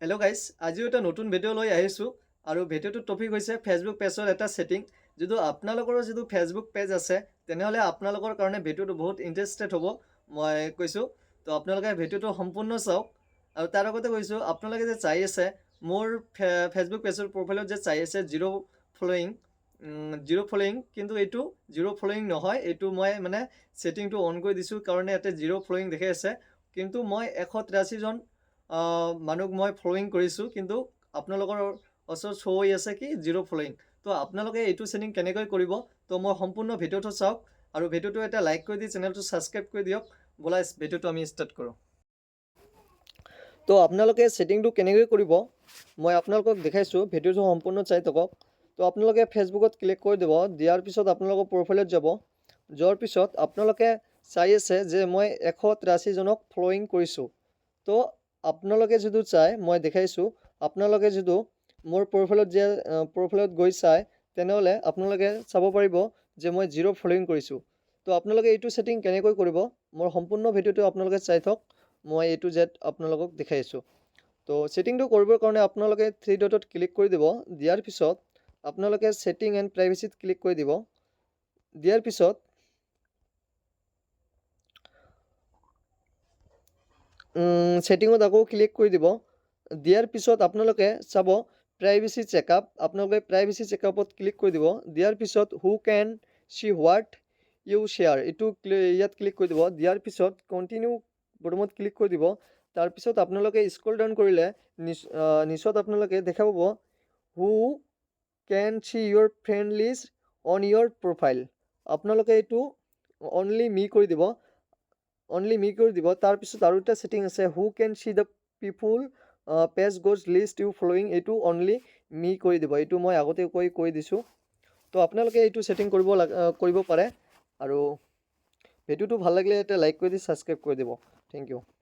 Hello' guys, আজিও এটা নতুন ভিডিঅ' লৈ আহিছোঁ আৰু ভিডিঅ'টোৰ টপিক হৈছে ফেচবুক পেজৰ এটা ছেটিং। যিটো আপোনালোকৰো যিটো ফেচবুক পেজ আছে তেনেহ'লে আপোনালোকৰ কাৰণে ভিডিঅ'টো বহুত ইণ্টাৰেষ্টেড হ'ব। মই কৈছোঁ তো আপোনালোকে ভিডিঅ'টো সম্পূৰ্ণ চাওক। আৰু তাৰ আগতে কৈছোঁ, আপোনালোকে যে চাই আছে মোৰ ফেচবুক পেজৰ প্ৰফাইলত যে চাই আছে জিৰ' ফলোয়িং, কিন্তু এইটো জিৰ' ফলোয়িং নহয়। এইটো মই মানে ছেটিংটো অন কৰি দিছোঁ কাৰণে ইয়াতে জিৰ' ফলোয়িং দেখাই আছে, কিন্তু মই 183 জন মানুহক মই ফলোয়িং কৰিছোঁ, কিন্তু আপোনালোকৰ ওচৰত শ্ব' হৈ আছে কি জিৰ' ফলোয়িং। তো আপোনালোকে এইটো ছেটিং কেনেকৈ কৰিব, তো মই সম্পূৰ্ণ ভিডিঅ'টো চাওক আৰু ভিডিঅ'টো এটা লাইক কৰি দি চেনেলটো ছাবস্ক্ৰাইব কৰি দিয়ক। ব'লা ভিডিঅ'টো আমি ষ্টাৰ্ট কৰোঁ। তো আপোনালোকে ছেটিংটো কেনেকৈ কৰিব মই আপোনালোকক দেখাইছোঁ, ভিডিঅ'টো সম্পূৰ্ণ চাই থাকক। তো আপোনালোকে ফেচবুকত ক্লিক কৰি দিব। দিয়াৰ পিছত আপোনালোকৰ প্ৰফাইলত যাব। যোৱাৰ পিছত আপোনালোকে চাই আছে যে মই 183 জনক ফলোয়িং কৰিছোঁ। তো আপোনালোকে যিটো চাই মই দেখাইছোঁ, আপোনালোকে যিটো মোৰ প্ৰফাইলত গৈ চাই তেনেহ'লে আপোনালোকে চাব পাৰিব যে মই জিৰ' ফলোয়িং কৰিছোঁ। তো আপোনালোকে এইটো ছেটিং কেনেকৈ কৰিব মোৰ সম্পূৰ্ণ ভিডিঅ'টো আপোনালোকে চাই থাকক। মই A to Z আপোনালোকক দেখাইছোঁ। তো ছেটিংটো কৰিবৰ কাৰণে আপোনালোকে থ্ৰী ডটত ক্লিক কৰি দিব। দিয়াৰ পিছত আপোনালোকে ছেটিং এণ্ড প্ৰাইভেচিত ক্লিক কৰি দিব। দিয়াৰ পিছত ছেটিঙত আকৌ ক্লিক কৰি দিব। দিয়াৰ পিছত আপোনালোকে চাব প্ৰাইভেচি চেকআপ। আপোনালোকে প্ৰাইভেচি চেকআপত ক্লিক কৰি দিব। দিয়াৰ পিছত হু can C what U share, এইটো ইয়াত ক্লিক কৰি দিব। দিয়াৰ পিছত কণ্টিনিউ বটমত ক্লিক কৰি দিব। তাৰপিছত আপোনালোকে স্ক্ৰল ডাউন কৰিলে নিচত আপোনালোকে দেখা পাব who can see your friend list on your profile. আপোনালোকে এইটো অনলি মি কৰি দিব। তাৰপিছত আৰু এটা ছেটিং আছে, who can see the people page goes list you following, এইটো অনলি মি কৰি দিব। এইটো মই আগতীয়াকৈ কৈ দিছোঁ। তো আপোনালোকে এইটো ছেটিং কৰিব পাৰে। আৰু ভিডিঅ'টো ভাল লাগিলে এটা লাইক কৰি দি ছাবস্ক্ৰাইব কৰি দিব। Thank U.